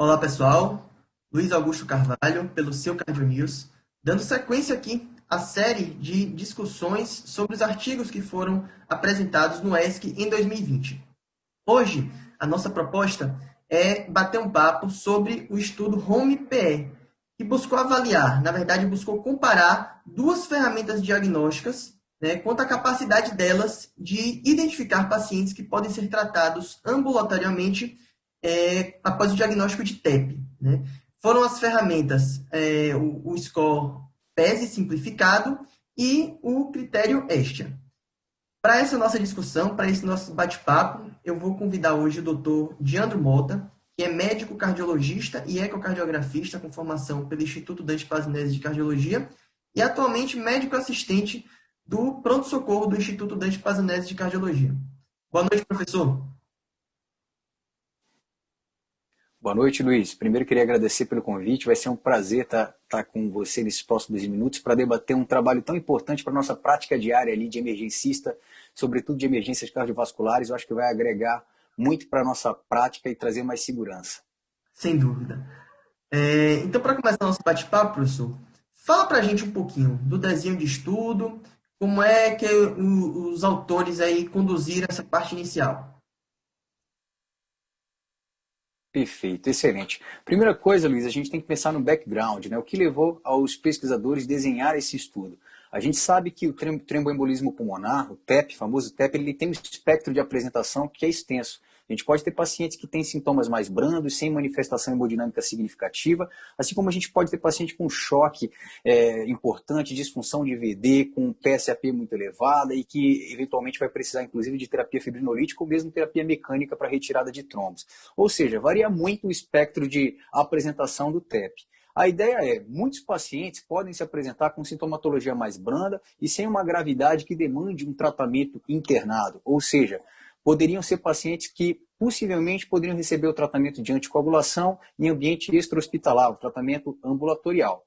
Olá, pessoal. Luiz Augusto Carvalho, pelo seu Cardio News, dando sequência aqui à série de discussões sobre os artigos que foram apresentados no ESC em 2020. Hoje, a nossa proposta é bater um papo sobre o estudo HOME-PE, que buscou avaliar, na verdade, buscou comparar duas ferramentas diagnósticas, né, quanto à capacidade delas de identificar pacientes que podem ser tratados ambulatoriamente após o diagnóstico de TEP. Né? Foram as ferramentas, o score PESE simplificado e o critério ESTIA. Para essa nossa discussão, para esse nosso bate-papo, eu vou convidar hoje o Dr. Diandro Mota, que é médico cardiologista e ecocardiografista com formação pelo Instituto Dante Pazinesi de Cardiologia e atualmente médico assistente do pronto-socorro do Instituto Dante Pazinesi de Cardiologia. Boa noite, professor. Boa noite, Luiz. Primeiro, queria agradecer pelo convite. Vai ser um prazer estar com você nesses próximos minutos para debater um trabalho tão importante para a nossa prática diária ali de emergencista, sobretudo de emergências cardiovasculares. Eu acho que vai agregar muito para a nossa prática e trazer mais segurança. Sem dúvida. Então, para começar nosso bate-papo, professor, fala para a gente um pouquinho do desenho de estudo, como é que os autores aí conduziram essa parte inicial. Perfeito, excelente. Primeira coisa, Luiz, a gente tem que pensar no background, né? O que levou aos pesquisadores a desenhar esse estudo. A gente sabe que o tromboembolismo pulmonar, o TEP, famoso TEP, ele tem um espectro de apresentação que é extenso. A gente pode ter pacientes que têm sintomas mais brandos, sem manifestação hemodinâmica significativa, assim como a gente pode ter paciente com choque importante, disfunção de VD, com PSAP muito elevada e que eventualmente vai precisar, inclusive, de terapia fibrinolítica ou mesmo terapia mecânica para retirada de trombos. Ou seja, varia muito o espectro de apresentação do TEP. A ideia é, muitos pacientes podem se apresentar com sintomatologia mais branda e sem uma gravidade que demande um tratamento internado, ou seja, poderiam ser pacientes que possivelmente poderiam receber o tratamento de anticoagulação em ambiente extra-hospitalar, o tratamento ambulatorial.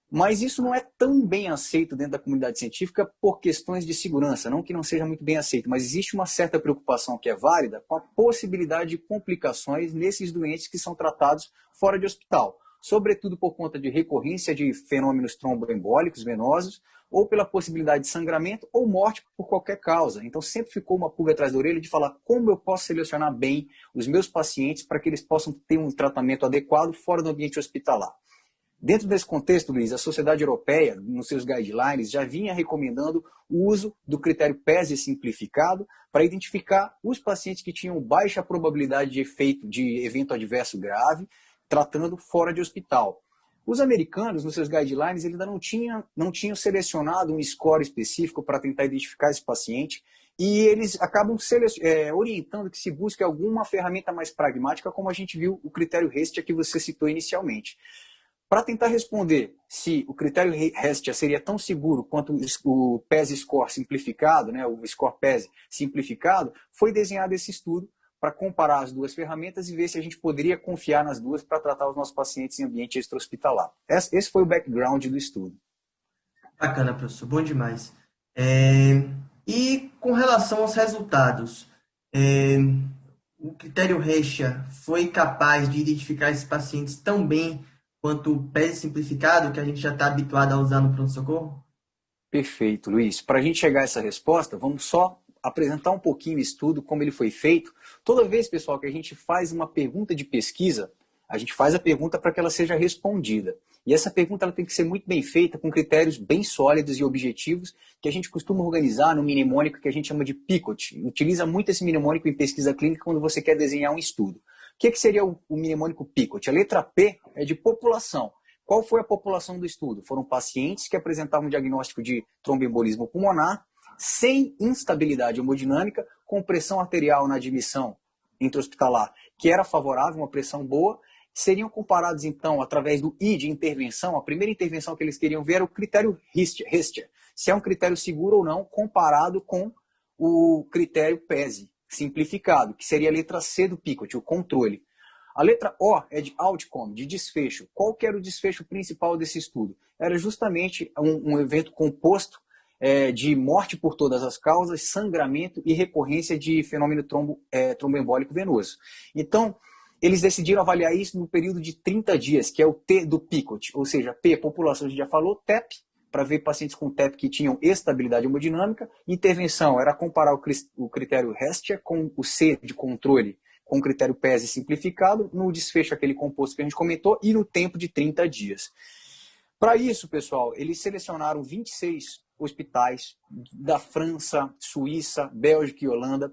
Mas isso não é tão bem aceito dentro da comunidade científica por questões de segurança, não que não seja muito bem aceito, mas existe uma certa preocupação que é válida com a possibilidade de complicações nesses doentes que são tratados fora de hospital, sobretudo por conta de recorrência de fenômenos tromboembólicos venosos ou pela possibilidade de sangramento ou morte por qualquer causa. Então sempre ficou uma pulga atrás da orelha de falar como eu posso selecionar bem os meus pacientes para que eles possam ter um tratamento adequado fora do ambiente hospitalar. Dentro desse contexto, Luiz, a Sociedade Europeia, nos seus guidelines, já vinha recomendando o uso do critério PESE simplificado para identificar os pacientes que tinham baixa probabilidade de evento adverso grave, tratando fora de hospital. Os americanos, nos seus guidelines, eles ainda não tinham selecionado um score específico para tentar identificar esse paciente, e eles acabam orientando que se busque alguma ferramenta mais pragmática, como a gente viu o critério HESTA que você citou inicialmente. Para tentar responder se o critério HESTA seria tão seguro quanto o PESE score simplificado, né, o score PESE simplificado, foi desenhado esse estudo para comparar as duas ferramentas e ver se a gente poderia confiar nas duas para tratar os nossos pacientes em ambiente extra-hospitalar. Esse foi o background do estudo. Bacana, professor, bom demais. E com relação aos resultados, é, o critério Recha foi capaz de identificar esses pacientes tão bem quanto o PES simplificado, que a gente já está habituado a usar no pronto-socorro? Perfeito, Luiz. Para a gente chegar a essa resposta, vamos só apresentar um pouquinho o estudo, como ele foi feito. Toda vez, pessoal, que a gente faz uma pergunta de pesquisa, a gente faz a pergunta para que ela seja respondida. E essa pergunta ela tem que ser muito bem feita, com critérios bem sólidos e objetivos, que a gente costuma organizar no mnemônico que a gente chama de PICOT. Utiliza muito esse mnemônico em pesquisa clínica quando você quer desenhar um estudo. O que seria o mnemônico PICOT? A letra P é de população. Qual foi a população do estudo? Foram pacientes que apresentavam um diagnóstico de tromboembolismo pulmonar, sem instabilidade hemodinâmica, com pressão arterial na admissão intra-hospitalar, que era favorável, uma pressão boa. Seriam comparados, então, através do I de intervenção. A primeira intervenção que eles queriam ver era o critério HESTA, se é um critério seguro ou não, comparado com o critério PESE simplificado, que seria a letra C do PICOT, o controle. A letra O é de outcome, de desfecho. Qual que era o desfecho principal desse estudo? Era justamente um evento composto de morte por todas as causas, sangramento e recorrência de fenômeno tromboembólico venoso. Então, eles decidiram avaliar isso no período de 30 dias, que é o T do PICOT, ou seja, P, população, a gente já falou, TEP, para ver pacientes com TEP que tinham estabilidade hemodinâmica. Intervenção era comparar o critério Hestia com o C de controle, com o critério PESI simplificado, no desfecho aquele composto que a gente comentou, e no tempo de 30 dias. Para isso, pessoal, eles selecionaram 26 hospitais da França, Suíça, Bélgica e Holanda.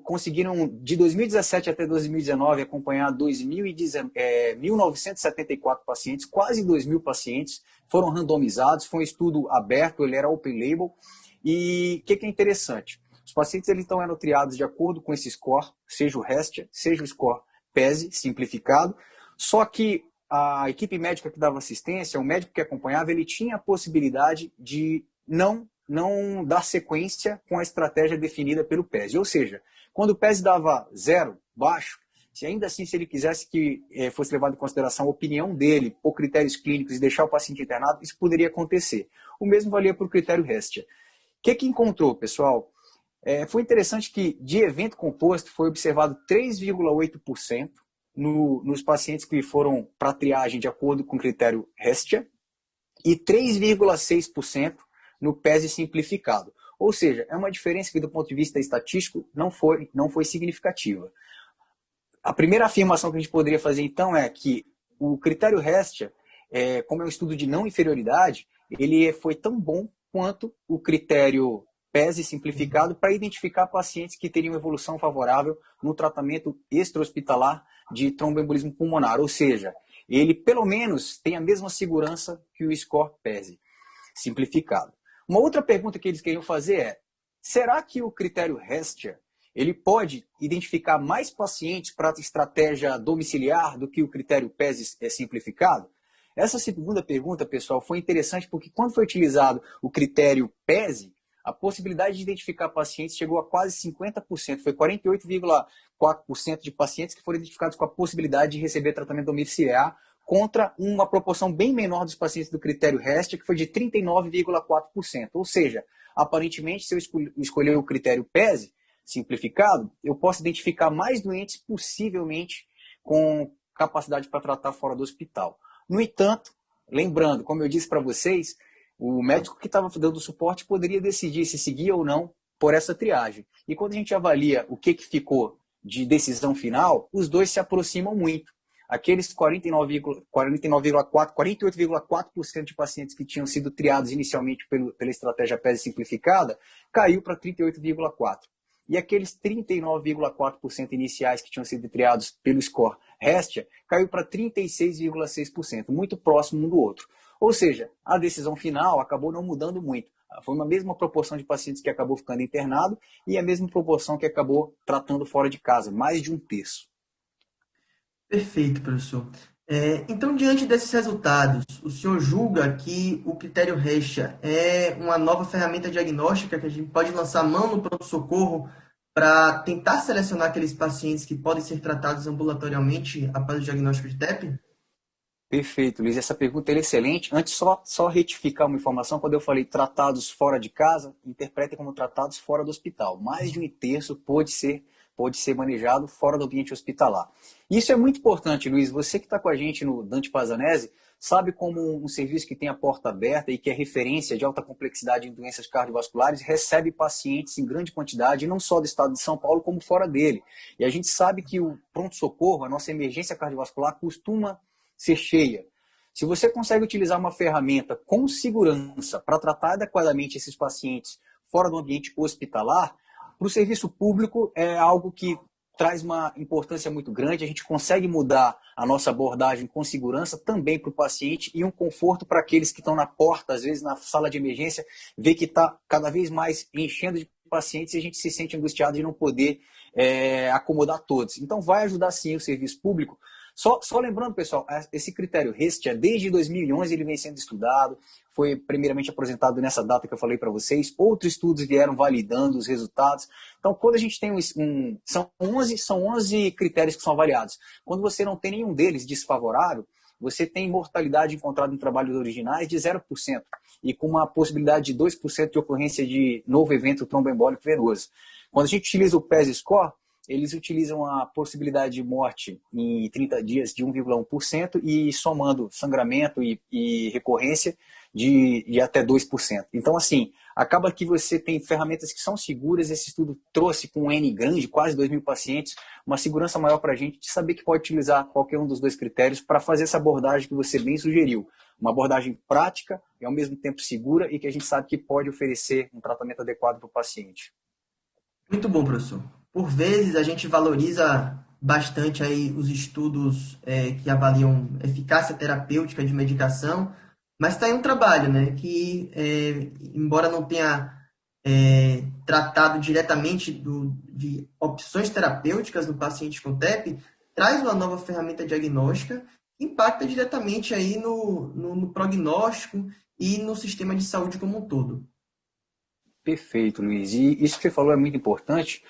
Conseguiram, de 2017 até 2019, acompanhar 1.974 pacientes, quase 2.000 pacientes, foram randomizados, foi um estudo aberto, ele era open label. E o que é interessante? Os pacientes então eram triados de acordo com esse score, seja o Hestia, seja o score PESI, simplificado, só que a equipe médica que dava assistência, o médico que acompanhava, ele tinha a possibilidade de não dar sequência com a estratégia definida pelo PESI. Ou seja, quando o PESI dava 0, baixo, se ainda assim, se ele quisesse que fosse levado em consideração a opinião dele por critérios clínicos e deixar o paciente internado, isso poderia acontecer. O mesmo valia para o critério Hestia. O que encontrou, pessoal? Foi interessante que de evento composto foi observado 3,8% nos pacientes que foram para triagem de acordo com o critério Hestia e 3,6% no PESI simplificado. Ou seja, é uma diferença que do ponto de vista estatístico não foi significativa. A primeira afirmação que a gente poderia fazer então é que o critério Hestia, como é um estudo de não inferioridade, ele foi tão bom quanto o critério PESI simplificado para identificar pacientes que teriam evolução favorável no tratamento extra-hospitalar de tromboembolismo pulmonar, ou seja, ele pelo menos tem a mesma segurança que o score PESI simplificado. Uma outra pergunta que eles queriam fazer é: será que o critério Hestia ele pode identificar mais pacientes para a estratégia domiciliar do que o critério PESI simplificado? Essa segunda pergunta, pessoal, foi interessante porque quando foi utilizado o critério PESI, a possibilidade de identificar pacientes chegou a quase 50%. Foi 48,4% de pacientes que foram identificados com a possibilidade de receber tratamento domiciliar, contra uma proporção bem menor dos pacientes do critério Hestia, que foi de 39,4%. Ou seja, aparentemente, se eu escolher o critério PESI simplificado, eu posso identificar mais doentes possivelmente com capacidade para tratar fora do hospital. No entanto, lembrando, como eu disse para vocês, o médico que estava dando suporte poderia decidir se seguia ou não por essa triagem. E quando a gente avalia o que ficou de decisão final, os dois se aproximam muito. Aqueles 48,4% de pacientes que tinham sido triados inicialmente pela estratégia PESI simplificada, caiu para 38,4%. E aqueles 39,4% iniciais que tinham sido triados pelo score Hestia, caiu para 36,6%, muito próximo um do outro. Ou seja, a decisão final acabou não mudando muito. Foi uma mesma proporção de pacientes que acabou ficando internado e a mesma proporção que acabou tratando fora de casa, mais de um terço. Perfeito, professor. Então, diante desses resultados, o senhor julga que o critério Hestia é uma nova ferramenta diagnóstica que a gente pode lançar mão no pronto-socorro para tentar selecionar aqueles pacientes que podem ser tratados ambulatorialmente após o diagnóstico de TEP? Perfeito, Luiz. Essa pergunta é excelente. Antes, só retificar uma informação. Quando eu falei tratados fora de casa, interpretem como tratados fora do hospital. Mais de um terço pode ser manejado fora do ambiente hospitalar. Isso é muito importante, Luiz. Você que está com a gente no Dante Pazanese sabe como um serviço que tem a porta aberta e que é referência de alta complexidade em doenças cardiovasculares recebe pacientes em grande quantidade, não só do estado de São Paulo, como fora dele. E a gente sabe que o pronto-socorro, a nossa emergência cardiovascular, costuma ser cheia. Se você consegue utilizar uma ferramenta com segurança para tratar adequadamente esses pacientes fora do ambiente hospitalar, para o serviço público é algo que traz uma importância muito grande. A gente consegue mudar a nossa abordagem com segurança também para o paciente e um conforto para aqueles que estão na porta, às vezes na sala de emergência, ver que está cada vez mais enchendo de pacientes e a gente se sente angustiado de não poder acomodar todos. Então vai ajudar sim o serviço público. Só lembrando, pessoal, esse critério Hestia, desde 2011 ele vem sendo estudado, foi primeiramente apresentado nessa data que eu falei para vocês, outros estudos vieram validando os resultados. Então, quando a gente tem são 11 critérios que são avaliados. Quando você não tem nenhum deles desfavorável, você tem mortalidade encontrada em trabalhos originais de 0% e com uma possibilidade de 2% de ocorrência de novo evento tromboembólico venoso. Quando a gente utiliza o PES Score, eles utilizam a possibilidade de morte em 30 dias de 1,1% e somando sangramento e recorrência de até 2%. Então, assim, acaba que você tem ferramentas que são seguras. Esse estudo trouxe com um N grande, quase 2.000 pacientes, uma segurança maior para a gente de saber que pode utilizar qualquer um dos dois critérios para fazer essa abordagem que você bem sugeriu. Uma abordagem prática e ao mesmo tempo segura e que a gente sabe que pode oferecer um tratamento adequado para o paciente. Muito bom, professor. Por vezes a gente valoriza bastante aí os estudos que avaliam eficácia terapêutica de medicação, mas está aí um trabalho, né, que embora não tenha tratado diretamente de opções terapêuticas no paciente com TEP, traz uma nova ferramenta diagnóstica que impacta diretamente aí no prognóstico e no sistema de saúde como um todo. Perfeito, Luiz. E isso que você falou é muito importante,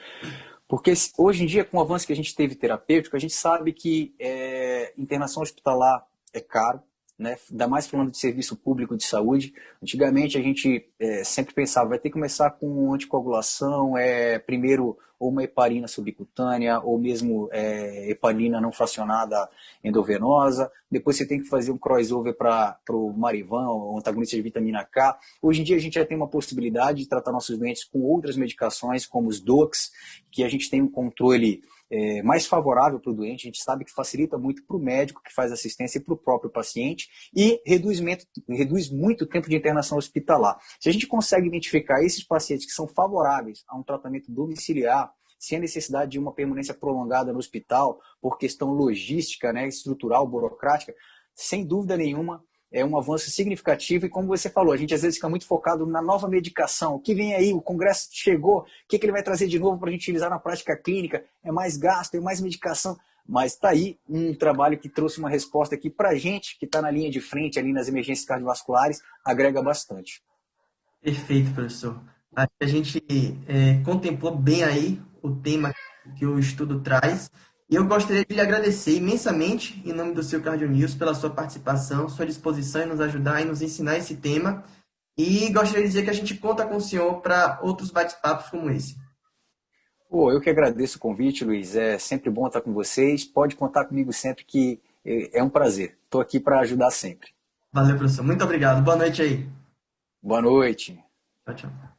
porque hoje em dia, com o avanço que a gente teve terapêutico, a gente sabe que internação hospitalar é caro, né? Ainda mais falando de serviço público de saúde. Antigamente a gente sempre pensava, vai ter que começar com anticoagulação, primeiro ou uma heparina subcutânea, ou mesmo heparina não fracionada endovenosa. Depois você tem que fazer um crossover para o Marivan, o antagonista de vitamina K. Hoje em dia a gente já tem uma possibilidade de tratar nossos doentes com outras medicações, como os DOACs, que a gente tem um controle mais favorável para o doente. A gente sabe que facilita muito para o médico que faz assistência e para o próprio paciente e reduz muito o tempo de internação hospitalar. Se a gente consegue identificar esses pacientes que são favoráveis a um tratamento domiciliar, sem a necessidade de uma permanência prolongada no hospital por questão logística, né, estrutural, burocrática, sem dúvida nenhuma, é um avanço significativo. E como você falou, a gente às vezes fica muito focado na nova medicação. O que vem aí? O Congresso chegou, o que ele vai trazer de novo para a gente utilizar na prática clínica? É mais gasto, é mais medicação. Mas está aí um trabalho que trouxe uma resposta que para a gente, que está na linha de frente, ali nas emergências cardiovasculares, agrega bastante. Perfeito, professor. Acho que a gente contemplou bem aí o tema que o estudo traz. E eu gostaria de lhe agradecer imensamente, em nome do seu Cardio News, pela sua participação, sua disposição em nos ajudar e nos ensinar esse tema. E gostaria de dizer que a gente conta com o senhor para outros bate-papos como esse. Pô, eu que agradeço o convite, Luiz. É sempre bom estar com vocês. Pode contar comigo sempre que é um prazer. Estou aqui para ajudar sempre. Valeu, professor. Muito obrigado. Boa noite aí. Boa noite. Tchau, tchau.